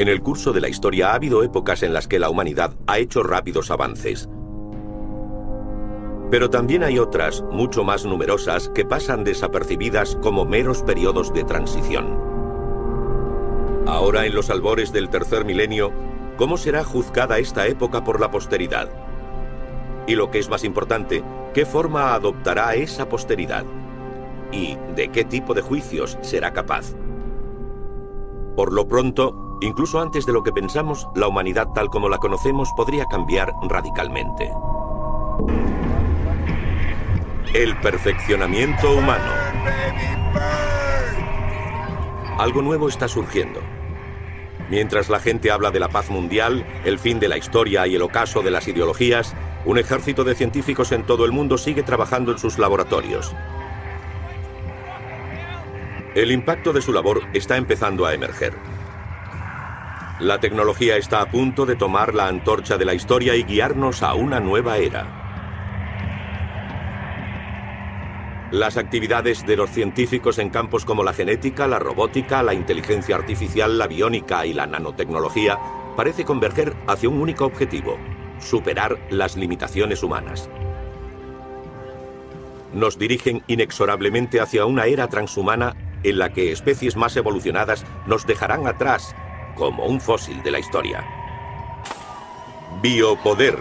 En el curso de la historia ha habido épocas en las que la humanidad ha hecho rápidos avances. Pero también hay otras, mucho más numerosas, que pasan desapercibidas como meros periodos de transición. Ahora, en los albores del tercer milenio, ¿cómo será juzgada esta época por la posteridad? Y lo que es más importante, ¿qué forma adoptará esa posteridad? ¿Y de qué tipo de juicios será capaz? Por lo pronto, incluso antes de lo que pensamos, la humanidad tal como la conocemos podría cambiar radicalmente. El perfeccionamiento humano. Algo nuevo está surgiendo. Mientras la gente habla de la paz mundial, el fin de la historia y el ocaso de las ideologías, un ejército de científicos en todo el mundo sigue trabajando en sus laboratorios. El impacto de su labor está empezando a emerger. La tecnología está a punto de tomar la antorcha de la historia y guiarnos a una nueva era. Las actividades de los científicos en campos como la genética, la robótica, la inteligencia artificial, la biónica y la nanotecnología parece converger hacia un único objetivo: superar las limitaciones humanas. Nos dirigen inexorablemente hacia una era transhumana en la que especies más evolucionadas nos dejarán atrás como un fósil de la historia. Biopoder.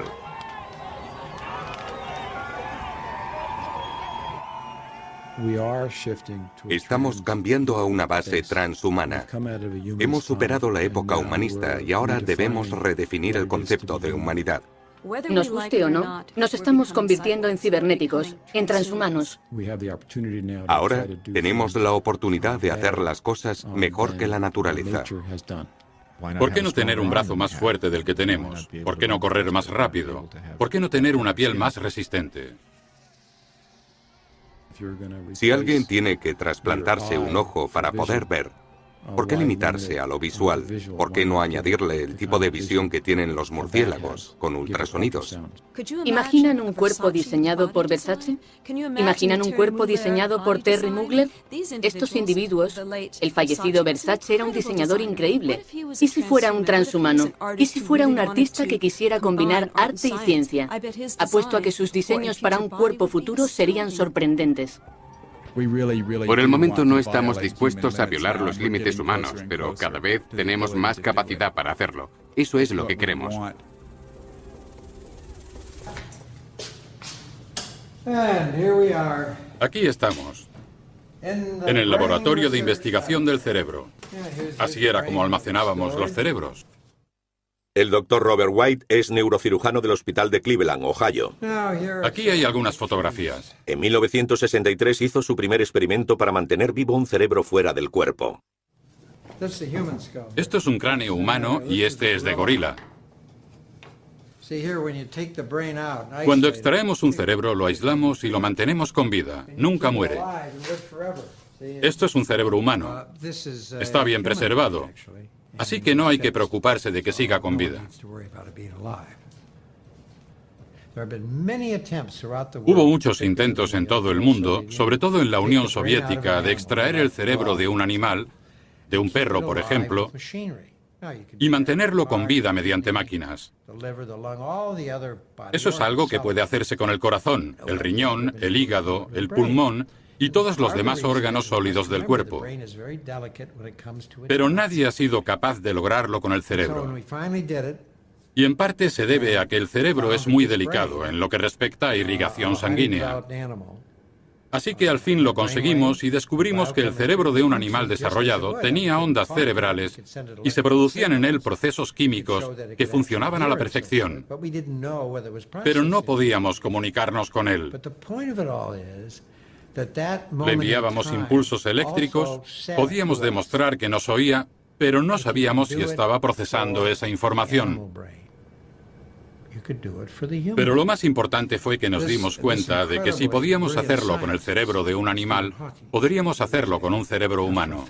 Estamos cambiando a una base transhumana. Hemos superado la época humanista y ahora debemos redefinir el concepto de humanidad. Nos guste o no, nos estamos convirtiendo en cibernéticos, en transhumanos. Ahora tenemos la oportunidad de hacer las cosas mejor que la naturaleza. ¿Por qué no tener un brazo más fuerte del que tenemos? ¿Por qué no correr más rápido? ¿Por qué no tener una piel más resistente? Si alguien tiene que trasplantarse un ojo para poder ver, ¿por qué limitarse a lo visual? ¿Por qué no añadirle el tipo de visión que tienen los murciélagos, con ultrasonidos? ¿Imaginan un cuerpo diseñado por Versace? ¿Imaginan un cuerpo diseñado por Terry Mugler? Estos individuos, el fallecido Versace era un diseñador increíble. ¿Y si fuera un transhumano? ¿Y si fuera un artista que quisiera combinar arte y ciencia? Apuesto a que sus diseños para un cuerpo futuro serían sorprendentes. Por el momento no estamos dispuestos a violar los límites humanos, pero cada vez tenemos más capacidad para hacerlo. Eso es lo que queremos. Aquí estamos, en el laboratorio de investigación del cerebro. Así era como almacenábamos los cerebros. El doctor Robert White es neurocirujano del Hospital de Cleveland, Ohio. Aquí hay algunas fotografías. En 1963 hizo su primer experimento para mantener vivo un cerebro fuera del cuerpo. Esto es un cráneo humano y este es de gorila. Cuando extraemos un cerebro, lo aislamos y lo mantenemos con vida. Nunca muere. Esto es un cerebro humano. Está bien preservado. Así que no hay que preocuparse de que siga con vida. Hubo muchos intentos en todo el mundo, sobre todo en la Unión Soviética, de extraer el cerebro de un animal, de un perro, por ejemplo, y mantenerlo con vida mediante máquinas. Eso es algo que puede hacerse con el corazón, el riñón, el hígado, el pulmón y todos los demás órganos sólidos del cuerpo. Pero nadie ha sido capaz de lograrlo con el cerebro. Y en parte se debe a que el cerebro es muy delicado en lo que respecta a irrigación sanguínea. Así que al fin lo conseguimos y descubrimos que el cerebro de un animal desarrollado tenía ondas cerebrales y se producían en él procesos químicos que funcionaban a la perfección. Pero no podíamos comunicarnos con él. Le enviábamos impulsos eléctricos, podíamos demostrar que nos oía, pero no sabíamos si estaba procesando esa información. Pero lo más importante fue que nos dimos cuenta de que si podíamos hacerlo con el cerebro de un animal, podríamos hacerlo con un cerebro humano.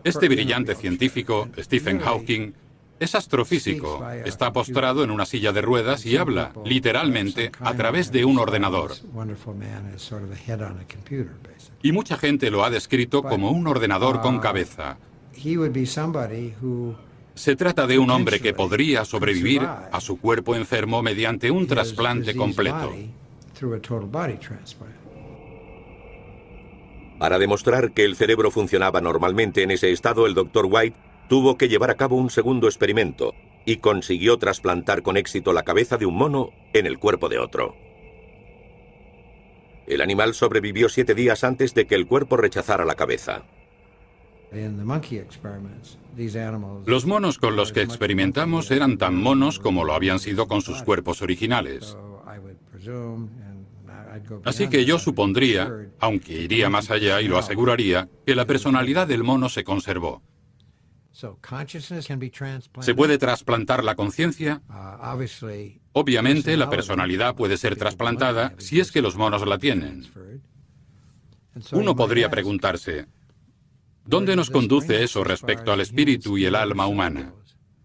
Este brillante científico, Stephen Hawking, es astrofísico, está postrado en una silla de ruedas y habla, literalmente, a través de un ordenador. Y mucha gente lo ha descrito como un ordenador con cabeza. Se trata de un hombre que podría sobrevivir a su cuerpo enfermo mediante un trasplante completo. Para demostrar que el cerebro funcionaba normalmente en ese estado, el Dr. White tuvo que llevar a cabo un segundo experimento y consiguió trasplantar con éxito la cabeza de un mono en el cuerpo de otro. El animal sobrevivió 7 días antes de que el cuerpo rechazara la cabeza. Los monos con los que experimentamos eran tan monos como lo habían sido con sus cuerpos originales. Así que yo supondría, aunque iría más allá y lo aseguraría, que la personalidad del mono se conservó. ¿Se puede trasplantar la conciencia? Obviamente, la personalidad puede ser trasplantada si es que los monos la tienen. Uno podría preguntarse, ¿dónde nos conduce eso respecto al espíritu y el alma humana?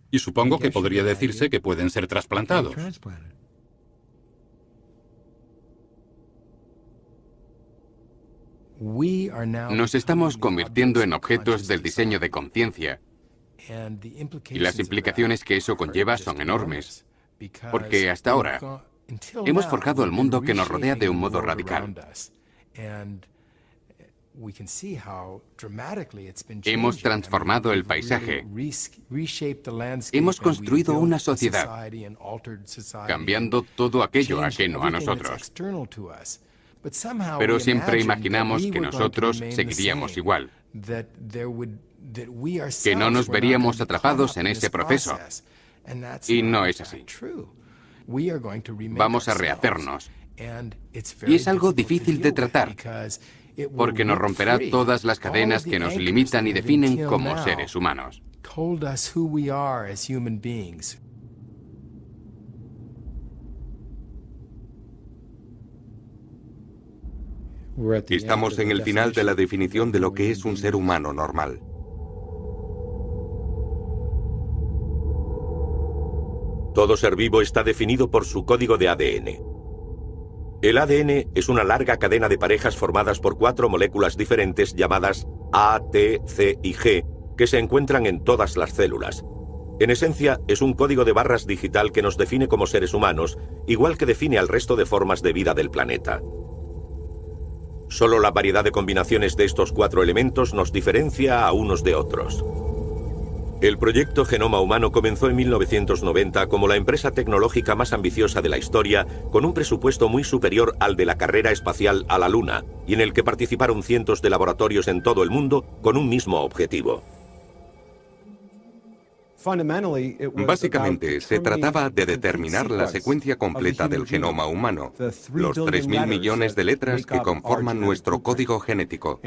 Y supongo que podría decirse que pueden ser trasplantados. Nos estamos convirtiendo en objetos del diseño de conciencia, y las implicaciones que eso conlleva son enormes, porque hasta ahora hemos forjado el mundo que nos rodea de un modo radical. Hemos transformado el paisaje. Hemos construido una sociedad, cambiando todo aquello ajeno a nosotros. Pero siempre imaginamos que nosotros seguiríamos igual, que no nos veríamos atrapados en ese proceso. Y no es así. Vamos a rehacernos. Y es algo difícil de tratar, porque nos romperá todas las cadenas que nos limitan y definen como seres humanos. Estamos en el final de la definición de lo que es un ser humano normal. Todo ser vivo está definido por su código de ADN. El ADN es una larga cadena de parejas formadas por 4 moléculas diferentes llamadas A, T, C y G, que se encuentran en todas las células. En esencia, es un código de barras digital que nos define como seres humanos, igual que define al resto de formas de vida del planeta. Solo la variedad de combinaciones de estos 4 elementos nos diferencia a unos de otros. El proyecto Genoma Humano comenzó en 1990 como la empresa tecnológica más ambiciosa de la historia, con un presupuesto muy superior al de la carrera espacial a la Luna, y en el que participaron cientos de laboratorios en todo el mundo con un mismo objetivo. Básicamente, se trataba de determinar la secuencia completa del genoma humano, los 3.000 millones de letras que conforman nuestro código genético.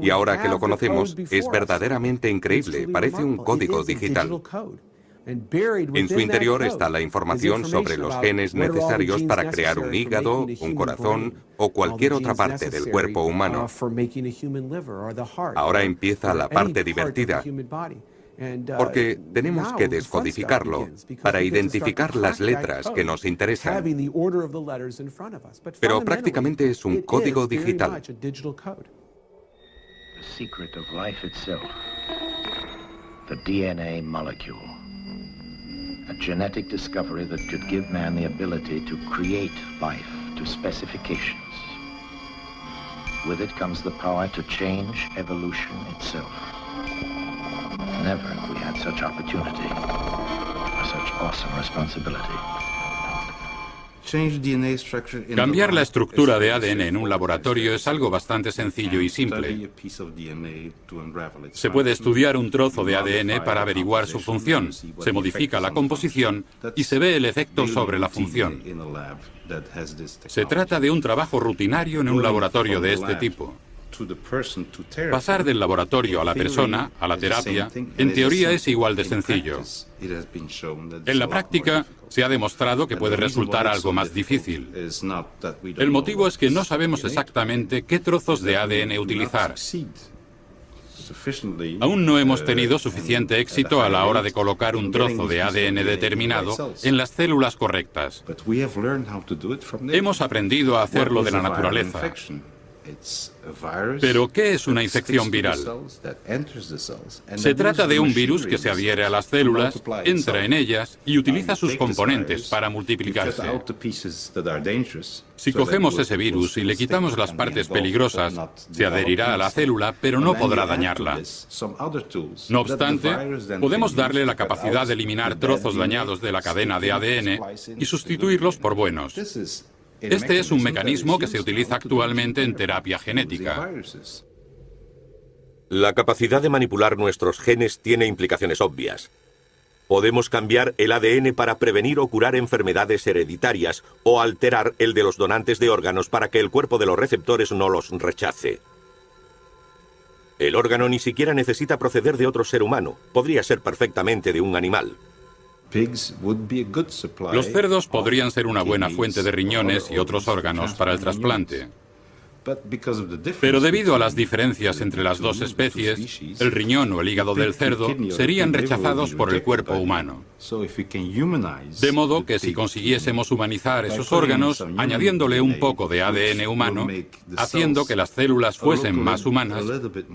Y ahora que lo conocemos, es verdaderamente increíble, parece un código digital. En su interior está la información sobre los genes necesarios para crear un hígado, un corazón o cualquier otra parte del cuerpo humano. Ahora empieza la parte divertida, porque tenemos que descodificarlo para identificar las letras que nos interesan. Pero prácticamente es un código digital. A genetic discovery that could give man the ability to create life to specifications. With it comes the power to change evolution itself. Never have we had such opportunity, or such awesome responsibility. Cambiar la estructura de ADN en un laboratorio es algo bastante sencillo y simple. Se puede estudiar un trozo de ADN para averiguar su función, se modifica la composición y se ve el efecto sobre la función. Se trata de un trabajo rutinario en un laboratorio de este tipo. Pasar del laboratorio a la persona, a la terapia, en teoría es igual de sencillo. En la práctica, se ha demostrado que puede resultar algo más difícil. El motivo es que no sabemos exactamente qué trozos de ADN utilizar. Aún no hemos tenido suficiente éxito a la hora de colocar un trozo de ADN determinado en las células correctas. Hemos aprendido a hacerlo de la naturaleza. Pero, ¿qué es una infección viral? Se trata de un virus que se adhiere a las células, entra en ellas y utiliza sus componentes para multiplicarse. Si cogemos ese virus y le quitamos las partes peligrosas, se adherirá a la célula, pero no podrá dañarla. No obstante, podemos darle la capacidad de eliminar trozos dañados de la cadena de ADN y sustituirlos por buenos. Este es un mecanismo que se utiliza actualmente en terapia genética. La capacidad de manipular nuestros genes tiene implicaciones obvias. Podemos cambiar el ADN para prevenir o curar enfermedades hereditarias o alterar el de los donantes de órganos para que el cuerpo de los receptores no los rechace. El órgano ni siquiera necesita proceder de otro ser humano. Podría ser perfectamente de un animal. Los cerdos podrían ser una buena fuente de riñones y otros órganos para el trasplante. Pero debido a las diferencias entre las dos especies, el riñón o el hígado del cerdo serían rechazados por el cuerpo humano. De modo que si consiguiésemos humanizar esos órganos, añadiéndole un poco de ADN humano, haciendo que las células fuesen más humanas,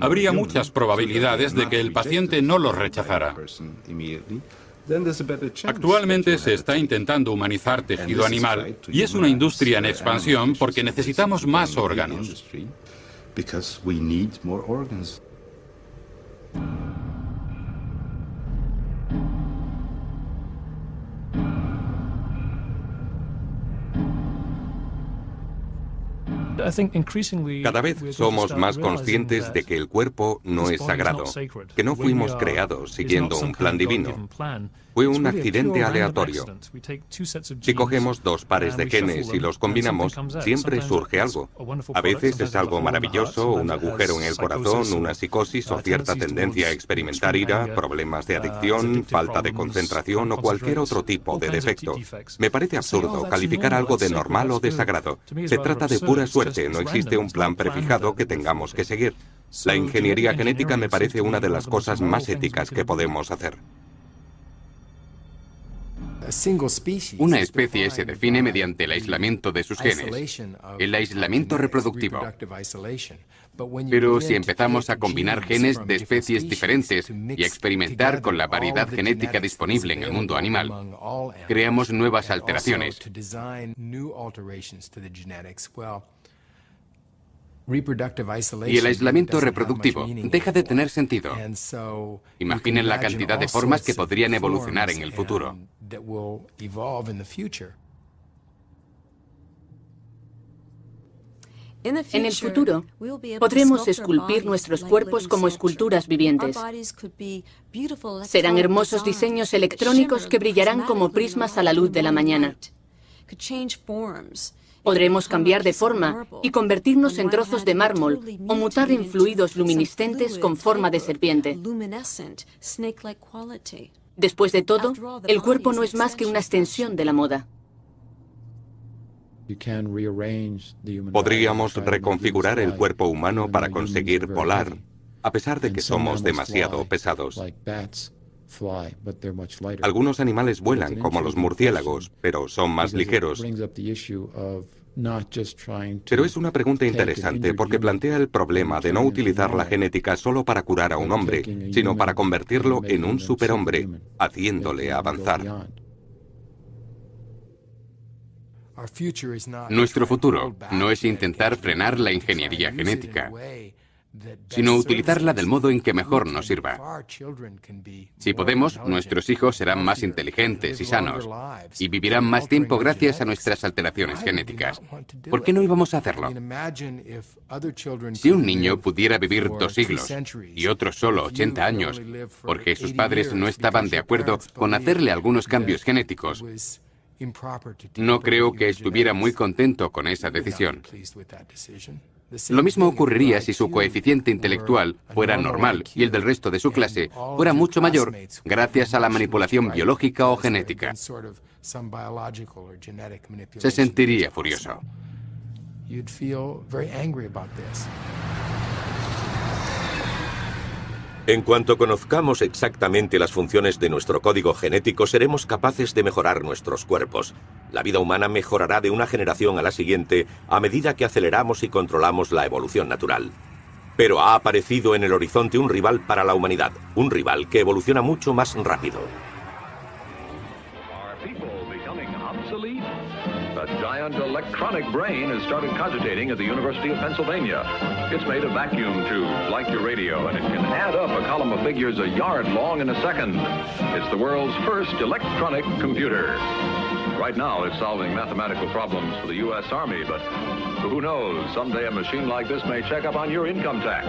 habría muchas probabilidades de que el paciente no los rechazara. Actualmente se está intentando humanizar tejido animal y es una industria en expansión porque necesitamos más órganos. Cada vez somos más conscientes de que el cuerpo no es sagrado, que no fuimos creados siguiendo un plan divino. Fue un accidente aleatorio. Si cogemos dos pares de genes y los combinamos, siempre surge algo. A veces es algo maravilloso, un agujero en el corazón, una psicosis o cierta tendencia a experimentar ira, problemas de adicción, falta de concentración o cualquier otro tipo de defecto. Me parece absurdo calificar algo de normal o de sagrado. Se trata de pura suerte, no existe un plan prefijado que tengamos que seguir. La ingeniería genética me parece una de las cosas más éticas que podemos hacer. Una especie se define mediante el aislamiento de sus genes, el aislamiento reproductivo. Pero si empezamos a combinar genes de especies diferentes y a experimentar con la variedad genética disponible en el mundo animal, creamos nuevas alteraciones. Y el aislamiento reproductivo deja de tener sentido. Imaginen la cantidad de formas que podrían evolucionar en el futuro. En el futuro, podremos esculpir nuestros cuerpos como esculturas vivientes. Serán hermosos diseños electrónicos que brillarán como prismas a la luz de la mañana. Podremos cambiar de forma y convertirnos en trozos de mármol o mutar en fluidos luminiscentes con forma de serpiente. Después de todo, el cuerpo no es más que una extensión de la moda. Podríamos reconfigurar el cuerpo humano para conseguir volar, a pesar de que somos demasiado pesados. Algunos animales vuelan, como los murciélagos, pero son más ligeros. Pero es una pregunta interesante porque plantea el problema de no utilizar la genética solo para curar a un hombre, sino para convertirlo en un superhombre, haciéndole avanzar. Nuestro futuro no es intentar frenar la ingeniería genética, sino utilizarla del modo en que mejor nos sirva. Si podemos, nuestros hijos serán más inteligentes y sanos, y vivirán más tiempo gracias a nuestras alteraciones genéticas. ¿Por qué no íbamos a hacerlo? Si un niño pudiera vivir 2 siglos y otro solo 80 años, porque sus padres no estaban de acuerdo con hacerle algunos cambios genéticos, no creo que estuviera muy contento con esa decisión. Lo mismo ocurriría si su coeficiente intelectual fuera normal y el del resto de su clase fuera mucho mayor gracias a la manipulación biológica o genética. Se sentiría furioso. En cuanto conozcamos exactamente las funciones de nuestro código genético, seremos capaces de mejorar nuestros cuerpos. La vida humana mejorará de una generación a la siguiente a medida que aceleramos y controlamos la evolución natural. Pero ha aparecido en el horizonte un rival para la humanidad, un rival que evoluciona mucho más rápido. A giant electronic brain has started cogitating at the University of Pennsylvania. It's made of vacuum tubes like your radio, and it can add up a column of figures a yard long in a second. It's the world's first electronic computer. Right now, it's solving mathematical problems for the U.S. Army, but who knows, someday a machine like this may check up on your income tax.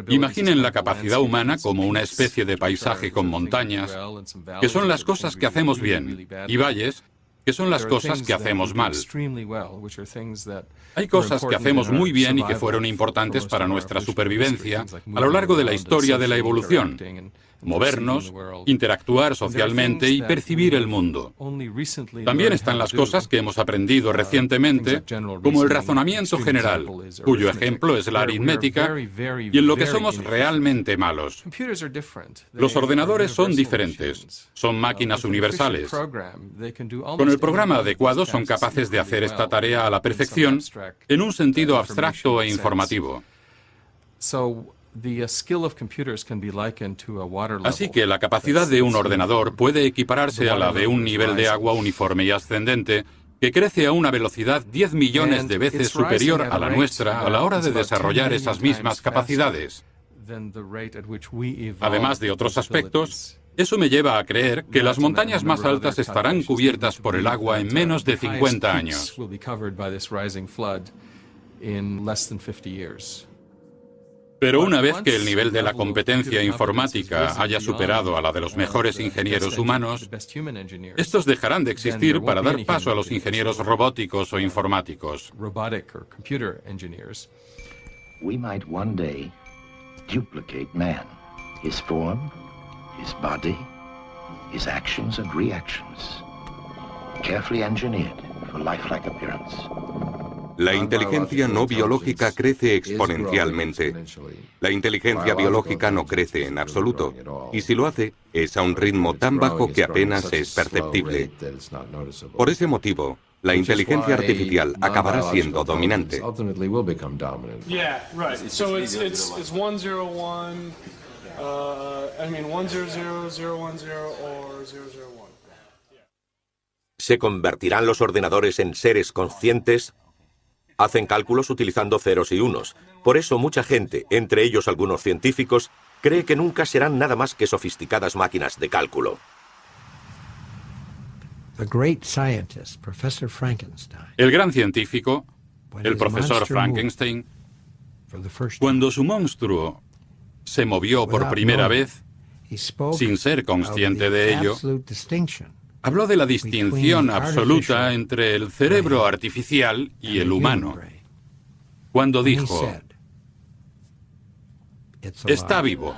Imaginen la capacidad humana como una especie de paisaje con montañas, que son las cosas que hacemos bien, y valles, que son las cosas que hacemos mal. Hay cosas que hacemos muy bien y que fueron importantes para nuestra supervivencia a lo largo de la historia de la evolución. Movernos, interactuar socialmente y percibir el mundo. También están las cosas que hemos aprendido recientemente, como el razonamiento general, cuyo ejemplo es la aritmética, y en lo que somos realmente malos. Los ordenadores son diferentes, son máquinas universales. Con el programa adecuado son capaces de hacer esta tarea a la perfección en un sentido abstracto e informativo. Así que la capacidad de un ordenador puede equipararse a la de un nivel de agua uniforme y ascendente que crece a una velocidad 10 millones de veces superior a la nuestra a la hora de desarrollar esas mismas capacidades. Además de otros aspectos, eso me lleva a creer que las montañas más altas estarán cubiertas por el agua en menos de 50 años. Pero una vez que el nivel de la competencia informática haya superado a la de los mejores ingenieros humanos, estos dejarán de existir para dar paso a los ingenieros robóticos o informáticos. We might one day duplicate man, his form, his body, his actions and reactions, carefully engineered for lifelike appearance. La inteligencia no biológica crece exponencialmente. La inteligencia biológica no crece en absoluto, y si lo hace, es a un ritmo tan bajo que apenas es perceptible. Por ese motivo, la inteligencia artificial acabará siendo dominante. ¿Se convertirán los ordenadores en seres conscientes? Hacen cálculos utilizando ceros y unos. Por eso mucha gente, entre ellos algunos científicos, cree que nunca serán nada más que sofisticadas máquinas de cálculo. El gran científico, el profesor Frankenstein, cuando su monstruo se movió por primera vez, sin ser consciente de ello, habló de la distinción absoluta entre el cerebro artificial y el humano, cuando dijo, está vivo.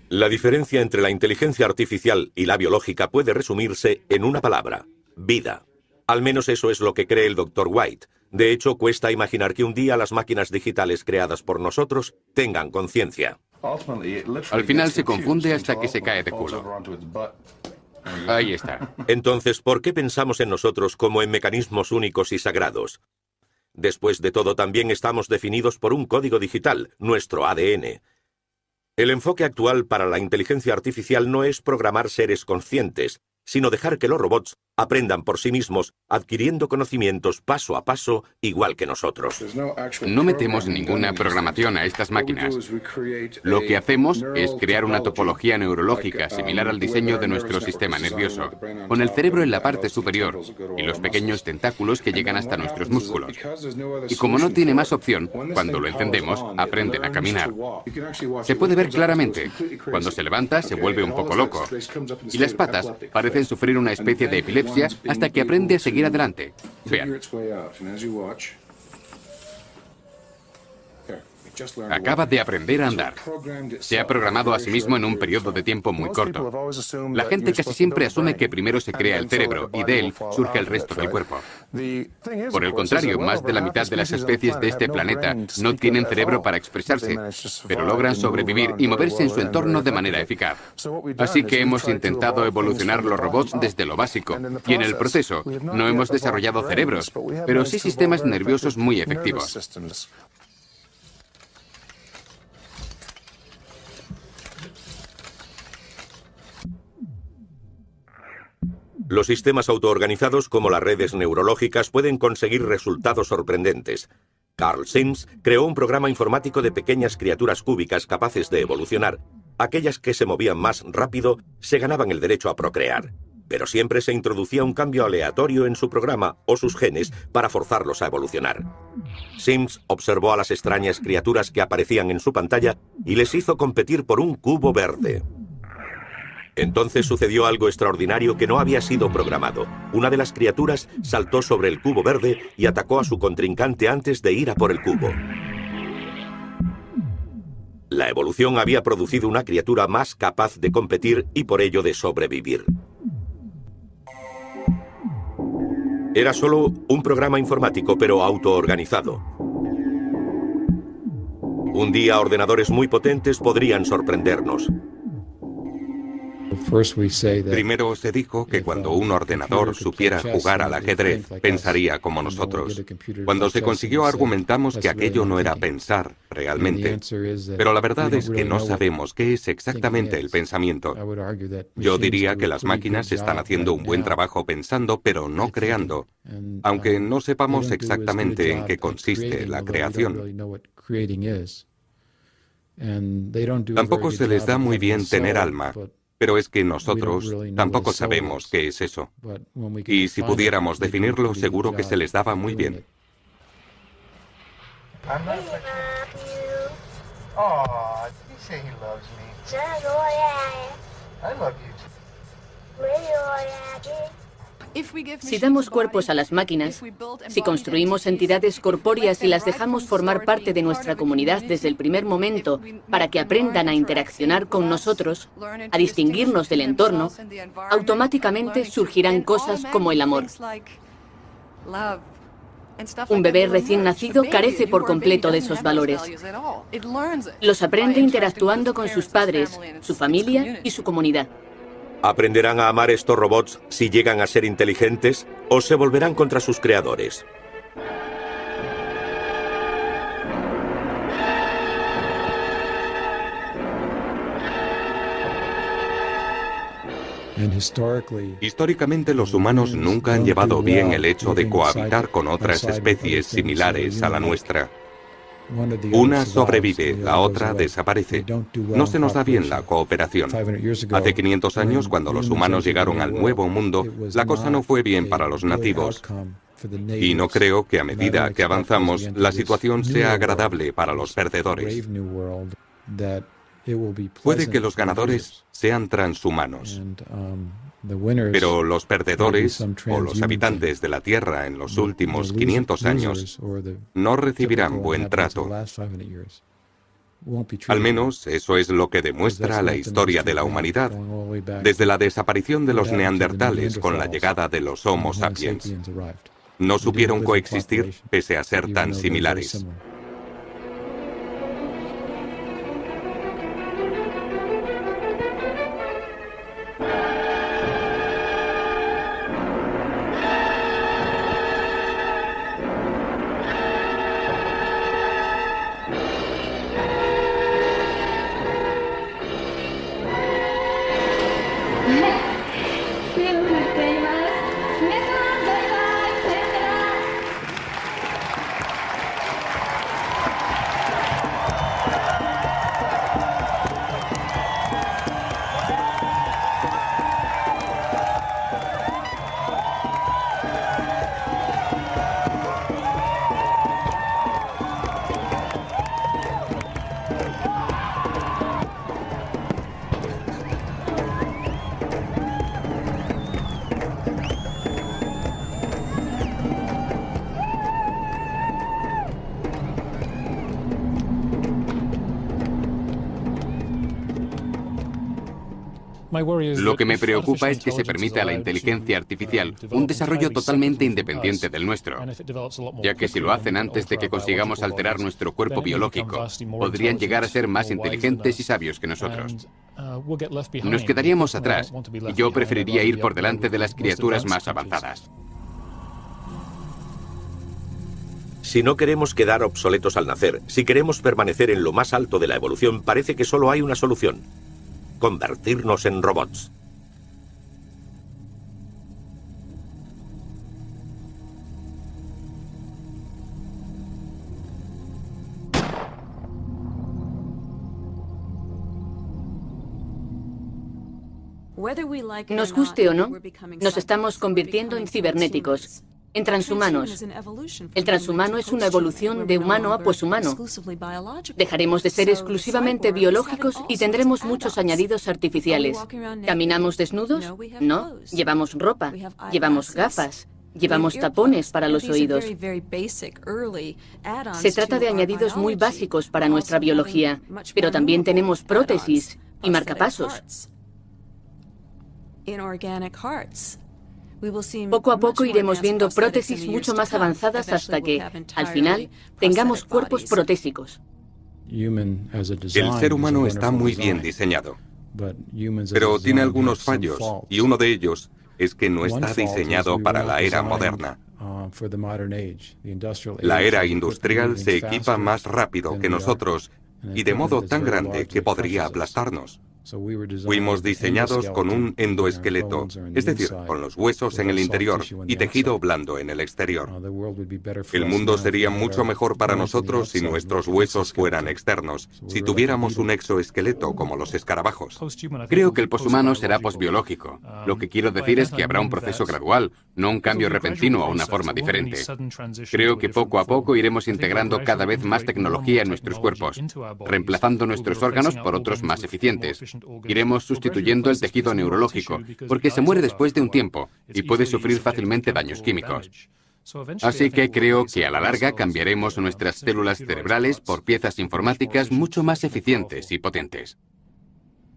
La diferencia entre la inteligencia artificial y la biológica puede resumirse en una palabra: vida. Al menos eso es lo que cree el Dr. White. De hecho, cuesta imaginar que un día las máquinas digitales creadas por nosotros tengan conciencia. Al final se confunde hasta que se cae de culo. Ahí está. Entonces, ¿por qué pensamos en nosotros como en mecanismos únicos y sagrados? Después de todo, también estamos definidos por un código digital, nuestro ADN. El enfoque actual para la inteligencia artificial no es programar seres conscientes, sino dejar que los robots aprendan por sí mismos, adquiriendo conocimientos paso a paso, igual que nosotros. No metemos ninguna programación a estas máquinas. Lo que hacemos es crear una topología neurológica similar al diseño de nuestro sistema nervioso, con el cerebro en la parte superior y los pequeños tentáculos que llegan hasta nuestros músculos. Y como no tiene más opción, cuando lo encendemos, aprenden a caminar. Se puede ver claramente. Cuando se levanta, se vuelve un poco loco. Y las patas parecen sufrir una especie de epilepsia hasta que aprende a seguir adelante. Vean. Acaba de aprender a andar. Se ha programado a sí mismo en un periodo de tiempo muy corto. La gente casi siempre asume que primero se crea el cerebro y de él surge el resto del cuerpo. Por el contrario, más de la mitad de las especies de este planeta no tienen cerebro para expresarse, pero logran sobrevivir y moverse en su entorno de manera eficaz. Así que hemos intentado evolucionar los robots desde lo básico, y en el proceso no hemos desarrollado cerebros, pero sí sistemas nerviosos muy efectivos. Los sistemas autoorganizados como las redes neurológicas pueden conseguir resultados sorprendentes. Carl Sims creó un programa informático de pequeñas criaturas cúbicas capaces de evolucionar. Aquellas que se movían más rápido se ganaban el derecho a procrear. Pero siempre se introducía un cambio aleatorio en su programa o sus genes para forzarlos a evolucionar. Sims observó a las extrañas criaturas que aparecían en su pantalla y les hizo competir por un cubo verde. Entonces sucedió algo extraordinario que no había sido programado. Una de las criaturas saltó sobre el cubo verde y atacó a su contrincante antes de ir a por el cubo. La evolución había producido una criatura más capaz de competir y por ello de sobrevivir. Era solo un programa informático, pero autoorganizado. Un día, ordenadores muy potentes podrían sorprendernos. Primero se dijo que cuando un ordenador supiera jugar al ajedrez, pensaría como nosotros. Cuando se consiguió, argumentamos que aquello no era pensar realmente. Pero la verdad es que no sabemos qué es exactamente el pensamiento. Yo diría que las máquinas están haciendo un buen trabajo pensando, pero no creando, aunque no sepamos exactamente en qué consiste la creación. Tampoco se les da muy bien tener alma. Pero es que nosotros tampoco sabemos qué es eso. Y si pudiéramos definirlo, seguro que se les daba muy bien. Si damos cuerpos a las máquinas, si construimos entidades corpóreas y las dejamos formar parte de nuestra comunidad desde el primer momento para que aprendan a interaccionar con nosotros, a distinguirnos del entorno, automáticamente surgirán cosas como el amor. Un bebé recién nacido carece por completo de esos valores. Los aprende interactuando con sus padres, su familia y su comunidad. ¿Aprenderán a amar estos robots si llegan a ser inteligentes o se volverán contra sus creadores? Históricamente, los humanos nunca han llevado bien el hecho de cohabitar con otras especies similares a la nuestra. Una sobrevive, la otra desaparece. No se nos da bien la cooperación. Hace 500 años, cuando los humanos llegaron al Nuevo Mundo, la cosa no fue bien para los nativos. Y no creo que a medida que avanzamos, la situación sea agradable para los perdedores. Puede que los ganadores sean transhumanos. Pero los perdedores, o los habitantes de la Tierra en los últimos 500 años, no recibirán buen trato. Al menos eso es lo que demuestra la historia de la humanidad, desde la desaparición de los neandertales con la llegada de los Homo sapiens. No supieron coexistir pese a ser tan similares. Lo que me preocupa es que se permita a la inteligencia artificial un desarrollo totalmente independiente del nuestro, ya que si lo hacen antes de que consigamos alterar nuestro cuerpo biológico, podrían llegar a ser más inteligentes y sabios que nosotros. Nos quedaríamos atrás, y yo preferiría ir por delante de las criaturas más avanzadas. Si no queremos quedar obsoletos al nacer, si queremos permanecer en lo más alto de la evolución, parece que solo hay una solución: convertirnos en robots. Nos guste o no, nos estamos convirtiendo en cibernéticos, en transhumanos. El transhumano es una evolución de humano a poshumano. Dejaremos de ser exclusivamente biológicos y tendremos muchos añadidos artificiales. ¿Caminamos desnudos? No. Llevamos ropa, llevamos gafas, llevamos tapones para los oídos. Se trata de añadidos muy básicos para nuestra biología, pero también tenemos prótesis y marcapasos. Poco a poco iremos viendo prótesis mucho más avanzadas hasta que, al final, tengamos cuerpos protésicos. El ser humano está muy bien diseñado, pero tiene algunos fallos, y uno de ellos es que no está diseñado para la era moderna. La era industrial se equipa más rápido que nosotros y de modo tan grande que podría aplastarnos. Fuimos diseñados con un endoesqueleto, es decir, con los huesos en el interior y tejido blando en el exterior. El mundo sería mucho mejor para nosotros si nuestros huesos fueran externos, si tuviéramos un exoesqueleto como los escarabajos. Creo que el poshumano será posbiológico. Lo que quiero decir es que habrá un proceso gradual, no un cambio repentino a una forma diferente. Creo que poco a poco iremos integrando cada vez más tecnología en nuestros cuerpos, reemplazando nuestros órganos por otros más eficientes. Iremos sustituyendo el tejido neurológico, porque se muere después de un tiempo y puede sufrir fácilmente daños químicos. Así que creo que a la larga cambiaremos nuestras células cerebrales por piezas informáticas mucho más eficientes y potentes.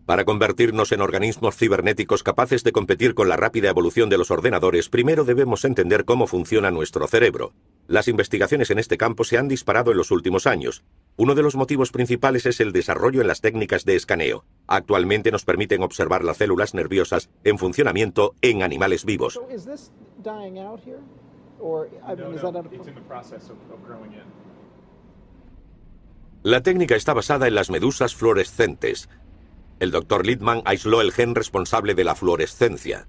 Para convertirnos en organismos cibernéticos capaces de competir con la rápida evolución de los ordenadores, primero debemos entender cómo funciona nuestro cerebro. Las investigaciones en este campo se han disparado en los últimos años. Uno de los motivos principales es el desarrollo en las técnicas de escaneo. Actualmente nos permiten observar las células nerviosas en funcionamiento en animales vivos. La técnica está basada en las medusas fluorescentes. El Dr. Littman aisló el gen responsable de la fluorescencia.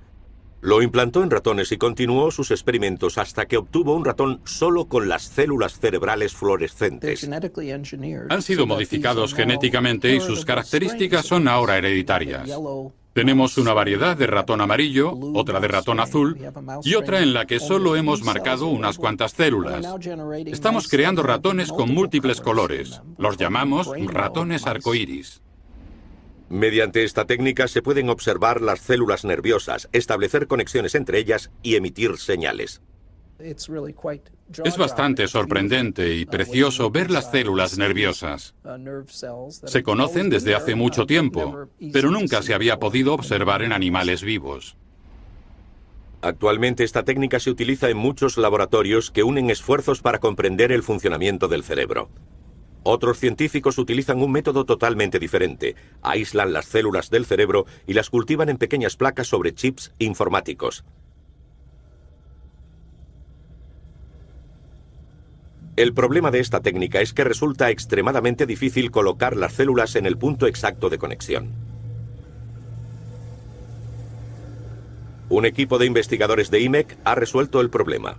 Lo implantó en ratones y continuó sus experimentos hasta que obtuvo un ratón solo con las células cerebrales fluorescentes. Han sido modificados genéticamente y sus características son ahora hereditarias. Tenemos una variedad de ratón amarillo, otra de ratón azul y otra en la que solo hemos marcado unas cuantas células. Estamos creando ratones con múltiples colores. Los llamamos ratones arcoíris. Mediante esta técnica se pueden observar las células nerviosas, establecer conexiones entre ellas y emitir señales. Es bastante sorprendente y precioso ver las células nerviosas. Se conocen desde hace mucho tiempo, pero nunca se había podido observar en animales vivos. Actualmente esta técnica se utiliza en muchos laboratorios que unen esfuerzos para comprender el funcionamiento del cerebro. Otros científicos utilizan un método totalmente diferente. Aíslan las células del cerebro y las cultivan en pequeñas placas sobre chips informáticos. El problema de esta técnica es que resulta extremadamente difícil colocar las células en el punto exacto de conexión. Un equipo de investigadores de IMEC ha resuelto el problema.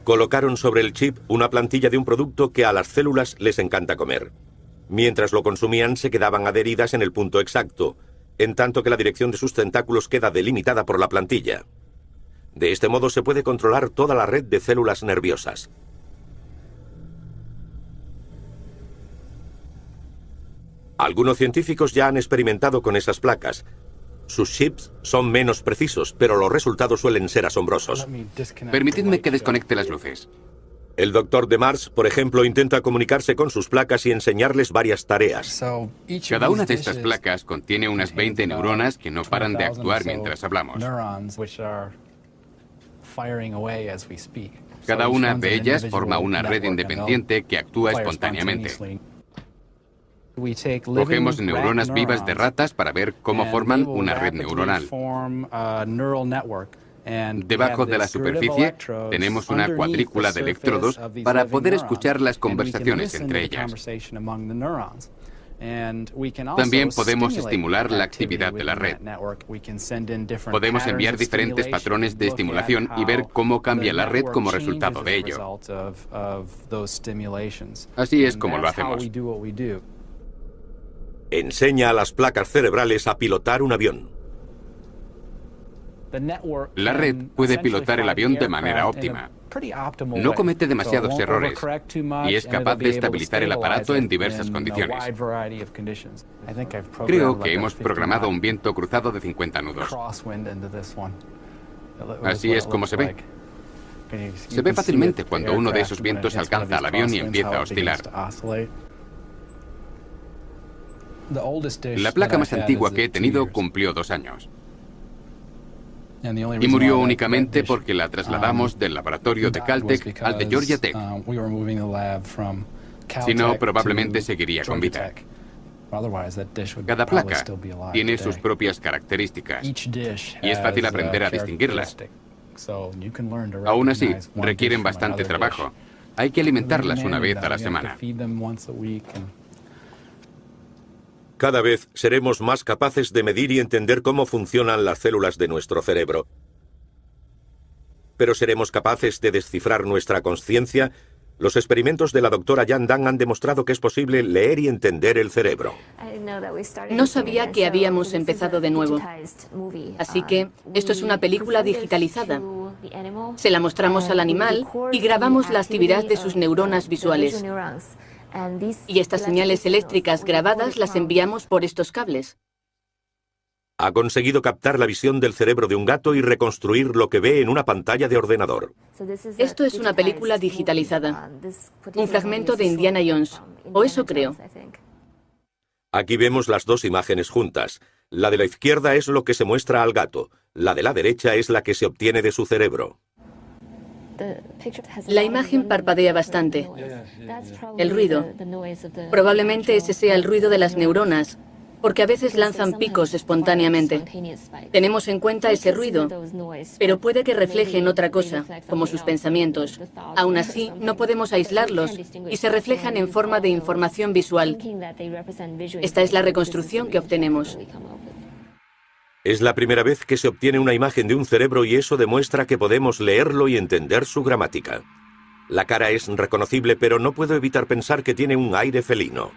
Colocaron sobre el chip una plantilla de un producto que a las células les encanta comer. Mientras lo consumían, se quedaban adheridas en el punto exacto, en tanto que la dirección de sus tentáculos queda delimitada por la plantilla. De este modo se puede controlar toda la red de células nerviosas. Algunos científicos ya han experimentado con esas placas. Sus chips son menos precisos, pero los resultados suelen ser asombrosos. Permitidme que desconecte las luces. El doctor Demars, por ejemplo, intenta comunicarse con sus placas y enseñarles varias tareas. Cada una de estas placas contiene unas 20 neuronas que no paran de actuar mientras hablamos. Cada una de ellas forma una red independiente que actúa espontáneamente. Cogemos neuronas vivas de ratas para ver cómo forman una red neuronal. Debajo de la superficie tenemos una cuadrícula de electrodos para poder escuchar las conversaciones entre ellas. También podemos estimular la actividad de la red. Podemos enviar diferentes patrones de estimulación y ver cómo cambia la red como resultado de ello. Así es como lo hacemos. Enseña a las placas cerebrales a pilotar un avión. La red puede pilotar el avión de manera óptima. No comete demasiados errores y es capaz de estabilizar el aparato en diversas condiciones. Creo que hemos programado un viento cruzado de 50 nudos. Así es como se ve. Se ve fácilmente cuando uno de esos vientos alcanza al avión y empieza a oscilar. La placa más antigua que he tenido cumplió 2 años. Y murió únicamente porque la trasladamos del laboratorio de Caltech al de Georgia Tech. Si no, probablemente seguiría con vida. Cada placa tiene sus propias características y es fácil aprender a distinguirlas. Aún así, requieren bastante trabajo. Hay que alimentarlas una vez a la semana. Cada vez seremos más capaces de medir y entender cómo funcionan las células de nuestro cerebro. ¿Pero seremos capaces de descifrar nuestra consciencia? Los experimentos de la doctora Yan Dan han demostrado que es posible leer y entender el cerebro. No sabía que habíamos empezado de nuevo. Así que esto es una película digitalizada. Se la mostramos al animal y grabamos la actividad de sus neuronas visuales. Y estas señales eléctricas grabadas las enviamos por estos cables. Ha conseguido captar la visión del cerebro de un gato y reconstruir lo que ve en una pantalla de ordenador. Esto es una película digitalizada. Un fragmento de Indiana Jones. O eso creo. Aquí vemos las dos imágenes juntas. La de la izquierda es lo que se muestra al gato. La de la derecha es la que se obtiene de su cerebro. La imagen parpadea bastante. El ruido. Probablemente ese sea el ruido de las neuronas, porque a veces lanzan picos espontáneamente. Tenemos en cuenta ese ruido, pero puede que reflejen otra cosa, como sus pensamientos. Aún así, no podemos aislarlos y se reflejan en forma de información visual. Esta es la reconstrucción que obtenemos. Es la primera vez que se obtiene una imagen de un cerebro y eso demuestra que podemos leerlo y entender su gramática. La cara es reconocible, pero no puedo evitar pensar que tiene un aire felino.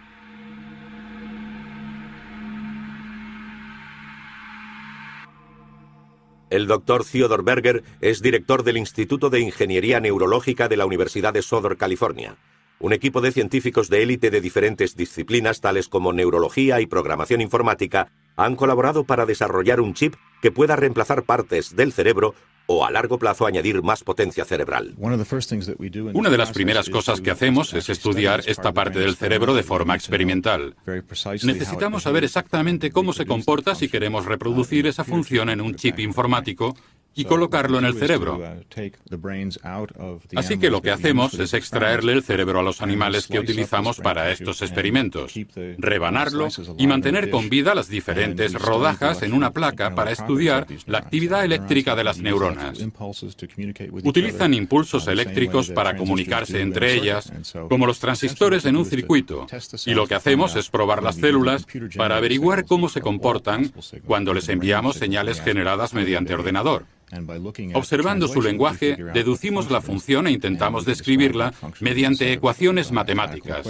El doctor Theodore Berger es director del Instituto de Ingeniería Neurológica de la Universidad de Southern California. Un equipo de científicos de élite de diferentes disciplinas, tales como neurología y programación informática, han colaborado para desarrollar un chip que pueda reemplazar partes del cerebro o a largo plazo añadir más potencia cerebral. Una de las primeras cosas que hacemos es estudiar esta parte del cerebro de forma experimental. Necesitamos saber exactamente cómo se comporta si queremos reproducir esa función en un chip informático y colocarlo en el cerebro. Así que lo que hacemos es extraerle el cerebro a los animales que utilizamos para estos experimentos, rebanarlo y mantener con vida las diferentes rodajas en una placa para estudiar la actividad eléctrica de las neuronas. Utilizan impulsos eléctricos para comunicarse entre ellas, como los transistores en un circuito, y lo que hacemos es probar las células para averiguar cómo se comportan cuando les enviamos señales generadas mediante ordenador. Observando su lenguaje, deducimos la función e intentamos describirla mediante ecuaciones matemáticas.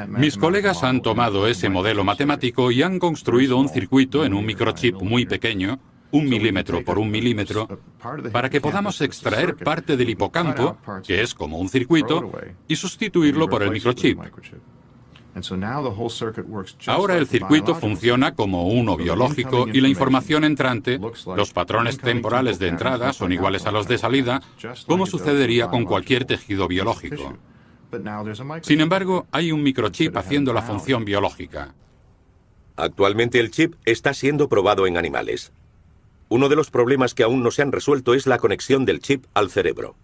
Mis colegas han tomado ese modelo matemático y han construido un circuito en un microchip muy pequeño, 1 milímetro por 1 milímetro, para que podamos extraer parte del hipocampo, que es como un circuito, y sustituirlo por el microchip. Ahora el circuito funciona como uno biológico y la información entrante, los patrones temporales de entrada son iguales a los de salida, como sucedería con cualquier tejido biológico. Sin embargo, hay un microchip haciendo la función biológica. Actualmente el chip está siendo probado en animales. Uno de los problemas que aún no se han resuelto es la conexión del chip al cerebro.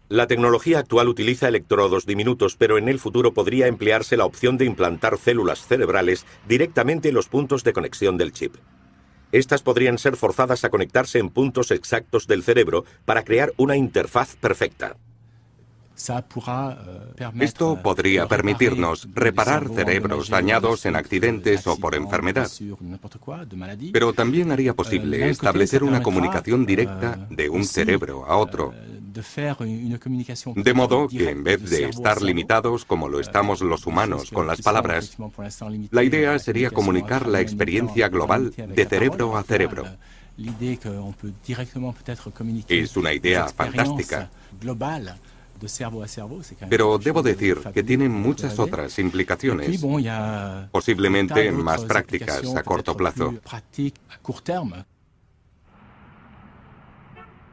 La tecnología actual utiliza electrodos diminutos, pero en el futuro podría emplearse la opción de implantar células cerebrales directamente en los puntos de conexión del chip. Estas podrían ser forzadas a conectarse en puntos exactos del cerebro para crear una interfaz perfecta. Esto podría permitirnos reparar cerebros dañados en accidentes o por enfermedad, pero también haría posible establecer una comunicación directa de un cerebro a otro, de modo que en vez de estar limitados como lo estamos los humanos con las palabras, la idea sería comunicar la experiencia global de cerebro a cerebro. Es una idea fantástica. Pero debo decir que tiene muchas otras implicaciones, posiblemente más prácticas a corto plazo.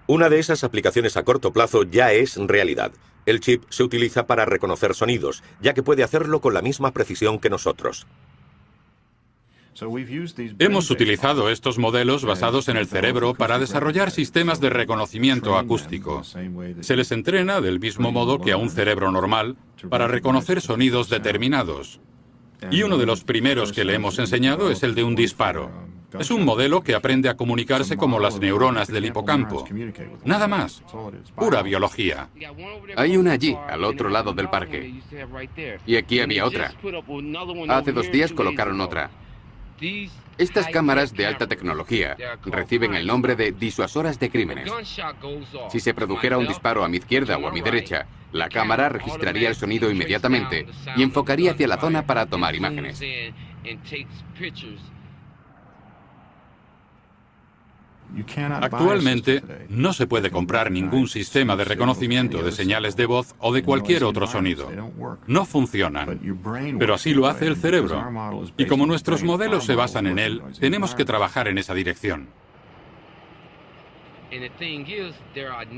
Una de esas aplicaciones a corto plazo ya es realidad. El chip se utiliza para reconocer sonidos, ya que puede hacerlo con la misma precisión que nosotros. Hemos utilizado estos modelos basados en el cerebro para desarrollar sistemas de reconocimiento acústico. Se les entrena del mismo modo que a un cerebro normal para reconocer sonidos determinados. Y uno de los primeros que le hemos enseñado es el de un disparo. Es un modelo que aprende a comunicarse como las neuronas del hipocampo. Nada más. Pura biología. Hay una allí, al otro lado del parque. Y aquí había otra. Hace 2 días colocaron otra. Estas cámaras de alta tecnología reciben el nombre de disuasoras de crímenes. Si se produjera un disparo a mi izquierda o a mi derecha, la cámara registraría el sonido inmediatamente y enfocaría hacia la zona para tomar imágenes. Actualmente no se puede comprar ningún sistema de reconocimiento de señales de voz o de cualquier otro sonido. No funcionan, pero así lo hace el cerebro. Y como nuestros modelos se basan en él, tenemos que trabajar en esa dirección.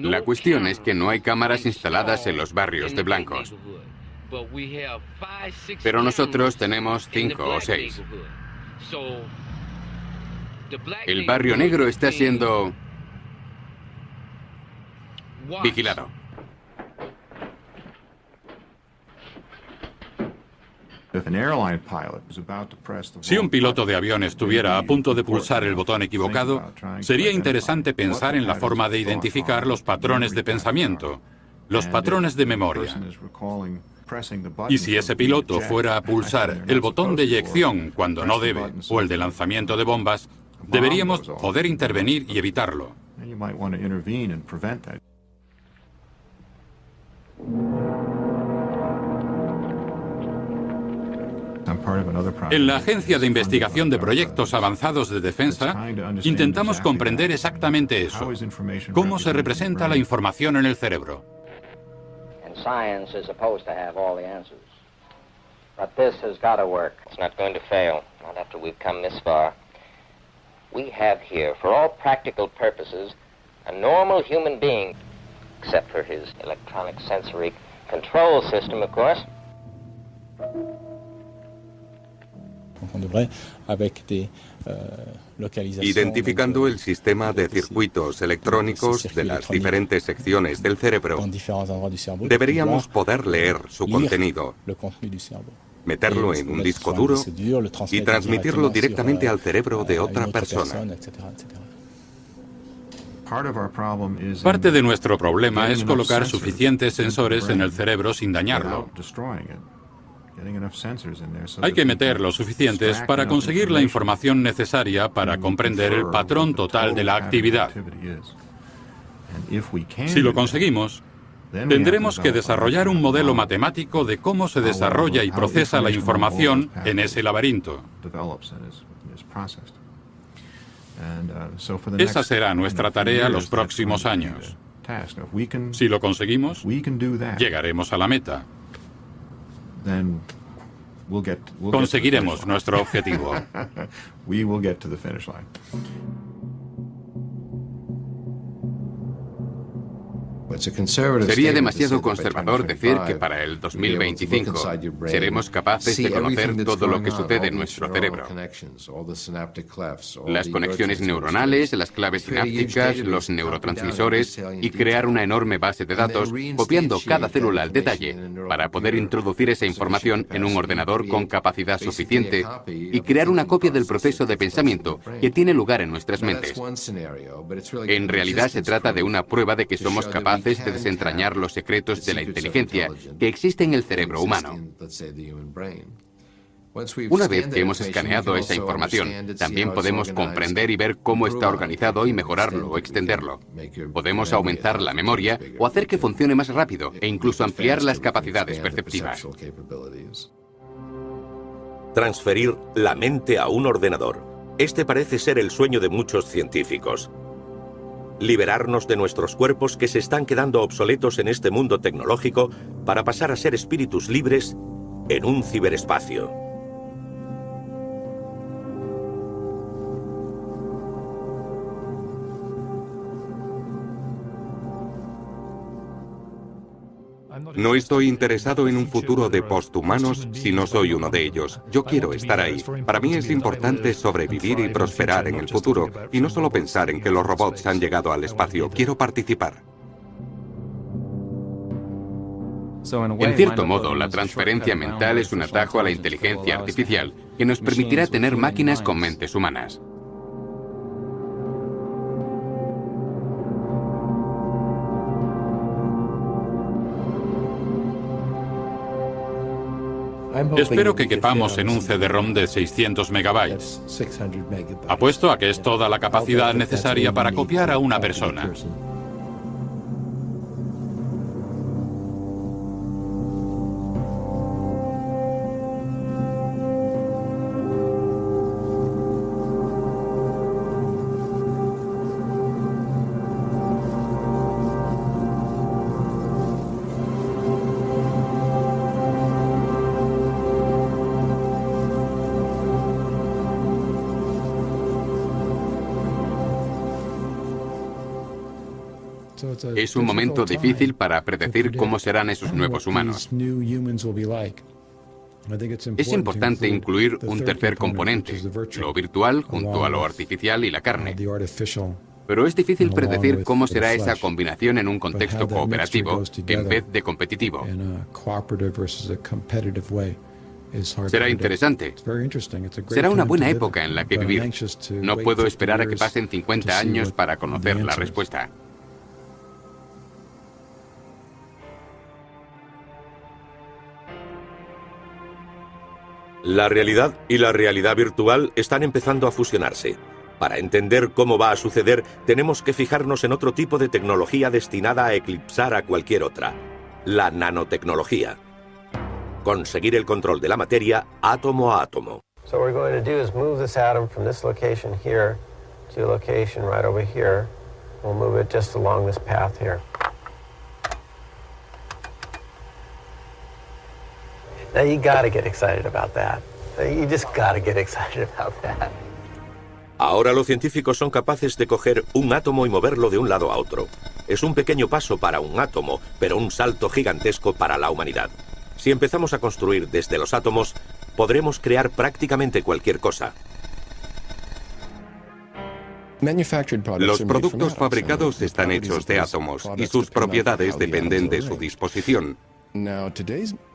La cuestión es que no hay cámaras instaladas en los barrios de blancos. Pero nosotros tenemos 5 o 6. El barrio negro está siendo vigilado. Si un piloto de avión estuviera a punto de pulsar el botón equivocado, sería interesante pensar en la forma de identificar los patrones de pensamiento, los patrones de memoria. Y si ese piloto fuera a pulsar el botón de eyección cuando no debe, o el de lanzamiento de bombas, deberíamos poder intervenir y evitarlo. En la Agencia de Investigación de Proyectos Avanzados de Defensa, intentamos comprender exactamente eso. ¿Cómo se representa la información en el cerebro? Science is supposed to have all the answers. But this has got to work. It's not going to fail, not after we've come this far. We have here, for all practical purposes, a normal human being, except for his electronic sensory control system, of course. Identificando el sistema de circuitos electrónicos de las diferentes secciones del cerebro, deberíamos poder leer su contenido, meterlo en un disco duro y transmitirlo directamente al cerebro de otra persona. Parte de nuestro problema es colocar suficientes sensores en el cerebro sin dañarlo. Hay que meter los suficientes para conseguir la información necesaria para comprender el patrón total de la actividad. Si lo conseguimos, tendremos que desarrollar un modelo matemático de cómo se desarrolla y procesa la información en ese laberinto. Esa será nuestra tarea los próximos años. Si lo conseguimos, llegaremos a la meta. Conseguiremos nuestro objetivo. Sería demasiado conservador decir que para el 2025 seremos capaces de conocer todo lo que sucede en nuestro cerebro. Las conexiones neuronales, las claves sinápticas, los neurotransmisores y crear una enorme base de datos copiando cada célula al detalle para poder introducir esa información en un ordenador con capacidad suficiente y crear una copia del proceso de pensamiento que tiene lugar en nuestras mentes. En realidad se trata de una prueba de que somos capaces de desentrañar los secretos de la inteligencia que existe en el cerebro humano. Una vez que hemos escaneado esa información, también podemos comprender y ver cómo está organizado y mejorarlo o extenderlo. Podemos aumentar la memoria o hacer que funcione más rápido e incluso ampliar las capacidades perceptivas. Transferir la mente a un ordenador. Este parece ser el sueño de muchos científicos. Liberarnos de nuestros cuerpos que se están quedando obsoletos en este mundo tecnológico para pasar a ser espíritus libres en un ciberespacio. No estoy interesado en un futuro de posthumanos si no soy uno de ellos. Yo quiero estar ahí. Para mí es importante sobrevivir y prosperar en el futuro, y no solo pensar en que los robots han llegado al espacio. Quiero participar. En cierto modo, la transferencia mental es un atajo a la inteligencia artificial que nos permitirá tener máquinas con mentes humanas. Espero que quepamos en un CD-ROM de 600 megabytes. Apuesto a que es toda la capacidad necesaria para copiar a una persona. Es un momento difícil para predecir cómo serán esos nuevos humanos. Es importante incluir un tercer componente, lo virtual junto a lo artificial y la carne. Pero es difícil predecir cómo será esa combinación en un contexto cooperativo en vez de competitivo. Será interesante. Será una buena época en la que vivir. No puedo esperar a que pasen 50 años para conocer la respuesta. La realidad y la realidad virtual están empezando a fusionarse. Para entender cómo va a suceder, tenemos que fijarnos en otro tipo de tecnología destinada a eclipsar a cualquier otra: la nanotecnología. Conseguir el control de la materia átomo a átomo. So what we're going to do is move this atom from this location here to a location right over here. We'll move it just along this path here. Now you gotta get excited about that. You just gotta get excited about that. Ahora los científicos son capaces de coger un átomo y moverlo de un lado a otro. Es un pequeño paso para un átomo, pero un salto gigantesco para la humanidad. Si empezamos a construir desde los átomos, podremos crear prácticamente cualquier cosa. Los productos fabricados están hechos de átomos y sus propiedades dependen de su disposición.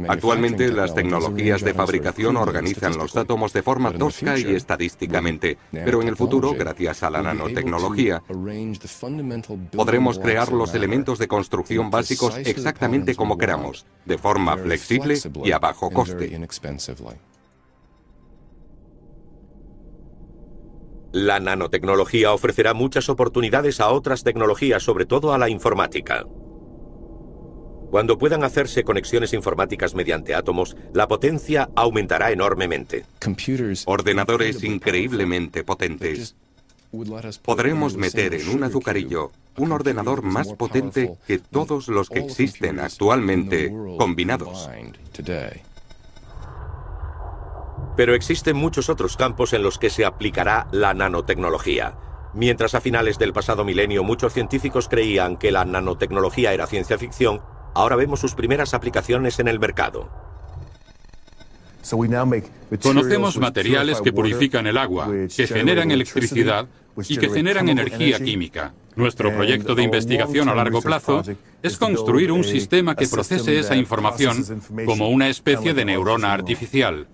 Actualmente las tecnologías de fabricación organizan los átomos de forma tosca y estadísticamente, pero en el futuro, gracias a la nanotecnología, podremos crear los elementos de construcción básicos exactamente como queramos, de forma flexible y a bajo coste. La nanotecnología ofrecerá muchas oportunidades a otras tecnologías, sobre todo a la informática. Cuando puedan hacerse conexiones informáticas mediante átomos, la potencia aumentará enormemente. Ordenadores increíblemente potentes. Podremos meter en un azucarillo un ordenador más potente que todos los que existen actualmente combinados. Pero existen muchos otros campos en los que se aplicará la nanotecnología. Mientras a finales del pasado milenio muchos científicos creían que la nanotecnología era ciencia ficción, ahora vemos sus primeras aplicaciones en el mercado. Conocemos materiales que purifican el agua, que generan electricidad y que generan energía química. Nuestro proyecto de investigación a largo plazo es construir un sistema que procese esa información como una especie de neurona artificial.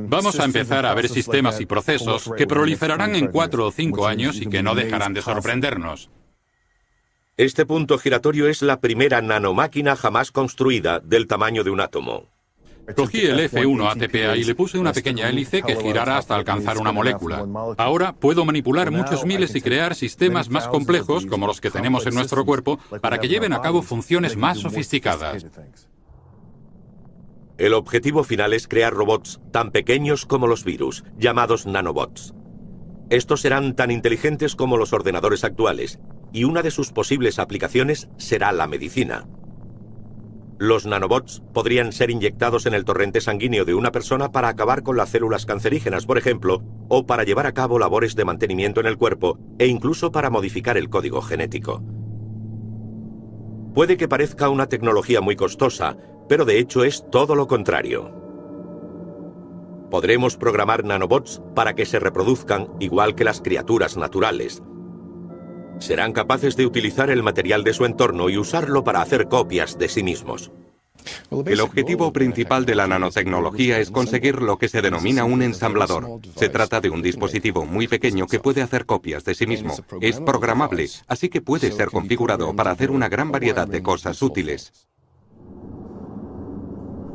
Vamos a empezar a ver sistemas y procesos que proliferarán en 4 o 5 años y que no dejarán de sorprendernos. Este punto giratorio es la primera nanomáquina jamás construida del tamaño de un átomo. Cogí el F1 ATPA y le puse una pequeña hélice que girara hasta alcanzar una molécula. Ahora puedo manipular muchos miles y crear sistemas más complejos, como los que tenemos en nuestro cuerpo, para que lleven a cabo funciones más sofisticadas. El objetivo final es crear robots tan pequeños como los virus, llamados nanobots. Estos serán tan inteligentes como los ordenadores actuales, y una de sus posibles aplicaciones será la medicina. Los nanobots podrían ser inyectados en el torrente sanguíneo de una persona para acabar con las células cancerígenas, por ejemplo, o para llevar a cabo labores de mantenimiento en el cuerpo, e incluso para modificar el código genético. Puede que parezca una tecnología muy costosa, pero de hecho es todo lo contrario. Podremos programar nanobots para que se reproduzcan igual que las criaturas naturales. Serán capaces de utilizar el material de su entorno y usarlo para hacer copias de sí mismos. El objetivo principal de la nanotecnología es conseguir lo que se denomina un ensamblador. Se trata de un dispositivo muy pequeño que puede hacer copias de sí mismo. Es programable, así que puede ser configurado para hacer una gran variedad de cosas útiles.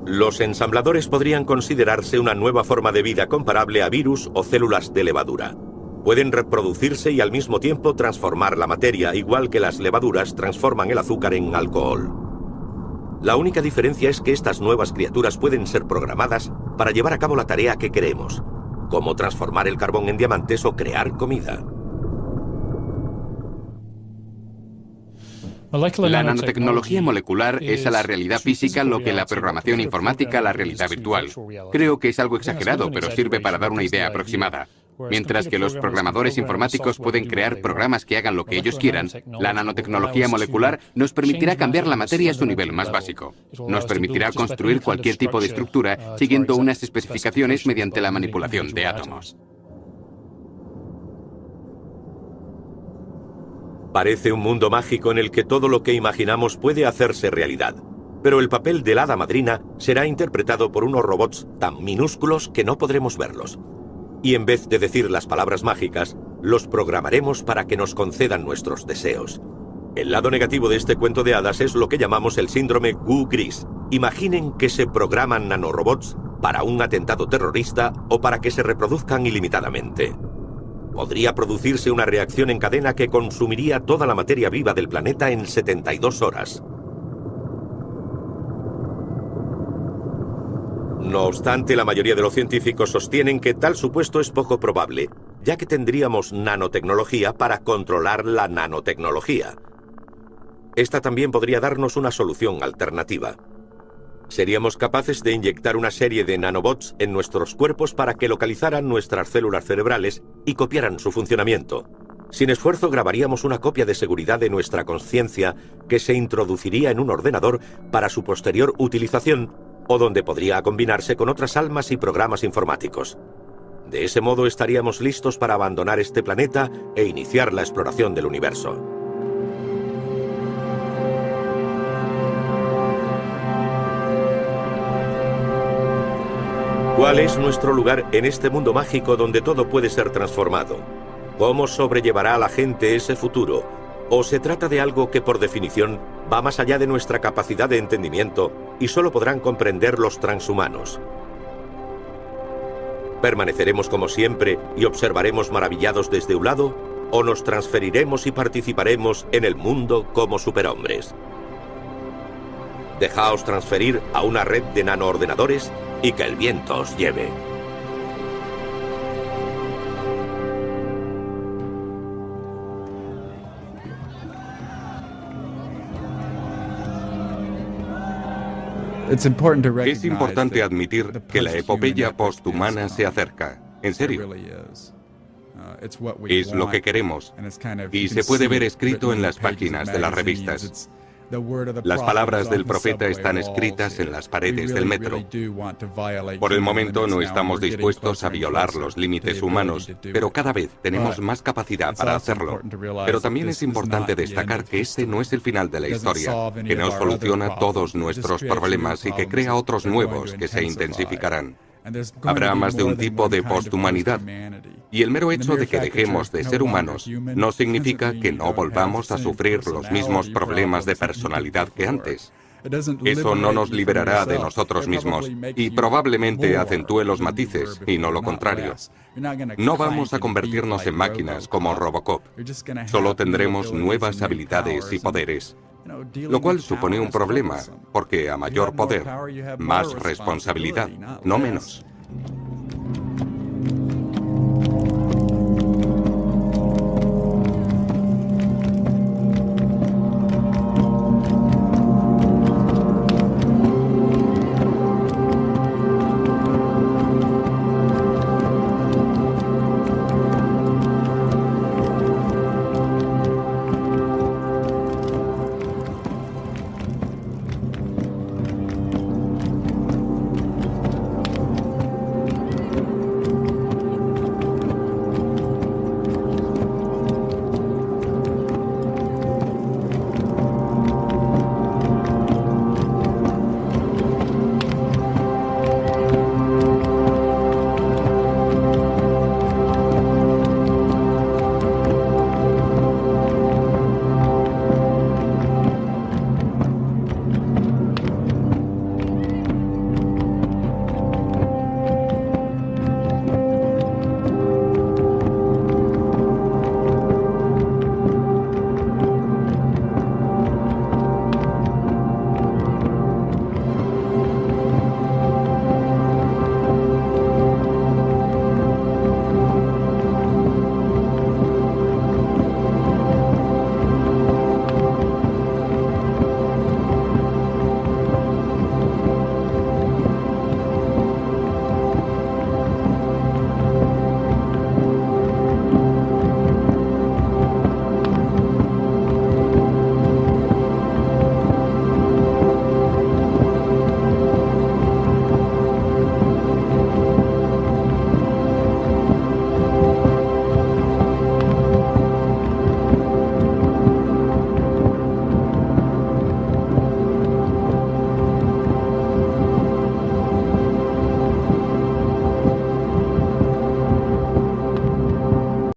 Los ensambladores podrían considerarse una nueva forma de vida comparable a virus o células de levadura. Pueden reproducirse y al mismo tiempo transformar la materia, igual que las levaduras transforman el azúcar en alcohol. La única diferencia es que estas nuevas criaturas pueden ser programadas para llevar a cabo la tarea que queremos, como transformar el carbón en diamantes o crear comida. La nanotecnología molecular es a la realidad física lo que la programación informática a la realidad virtual. Creo que es algo exagerado, pero sirve para dar una idea aproximada. Mientras que los programadores informáticos pueden crear programas que hagan lo que ellos quieran, la nanotecnología molecular nos permitirá cambiar la materia a su nivel más básico. Nos permitirá construir cualquier tipo de estructura siguiendo unas especificaciones mediante la manipulación de átomos. Parece un mundo mágico en el que todo lo que imaginamos puede hacerse realidad, pero el papel de la hada madrina será interpretado por unos robots tan minúsculos que no podremos verlos. Y en vez de decir las palabras mágicas, los programaremos para que nos concedan nuestros deseos. El lado negativo de este cuento de hadas es lo que llamamos el síndrome Goo Gris. Imaginen que se programan nanorobots para un atentado terrorista o para que se reproduzcan ilimitadamente. Podría producirse una reacción en cadena que consumiría toda la materia viva del planeta en 72 horas. No obstante, la mayoría de los científicos sostienen que tal supuesto es poco probable, ya que tendríamos nanotecnología para controlar la nanotecnología. Esta también podría darnos una solución alternativa. Seríamos capaces de inyectar una serie de nanobots en nuestros cuerpos para que localizaran nuestras células cerebrales y copiaran su funcionamiento. Sin esfuerzo grabaríamos una copia de seguridad de nuestra conciencia que se introduciría en un ordenador para su posterior utilización o donde podría combinarse con otras almas y programas informáticos. De ese modo estaríamos listos para abandonar este planeta e iniciar la exploración del universo. ¿Cuál es nuestro lugar en este mundo mágico donde todo puede ser transformado? ¿Cómo sobrellevará a la gente ese futuro? ¿O se trata de algo que por definición va más allá de nuestra capacidad de entendimiento y solo podrán comprender los transhumanos? ¿Permaneceremos como siempre y observaremos maravillados desde un lado? ¿O nos transferiremos y participaremos en el mundo como superhombres? Dejaos transferir a una red de nanoordenadores y que el viento os lleve. Es importante admitir que la epopeya posthumana se acerca. En serio. Es lo que queremos. Y se puede ver escrito en las páginas de las revistas. Las palabras del profeta están escritas en las paredes del metro. Por el momento no estamos dispuestos a violar los límites humanos, pero cada vez tenemos más capacidad para hacerlo. Pero también es importante destacar que este no es el final de la historia, que no soluciona todos nuestros problemas y que crea otros nuevos que se intensificarán. Habrá más de un tipo de posthumanidad. Y el mero hecho de que dejemos de ser humanos no significa que no volvamos a sufrir los mismos problemas de personalidad que antes. Eso no nos liberará de nosotros mismos y probablemente acentúe los matices y no lo contrario. No vamos a convertirnos en máquinas como Robocop. Solo tendremos nuevas habilidades y poderes. Lo cual supone un problema, porque a mayor poder, más responsabilidad, no menos.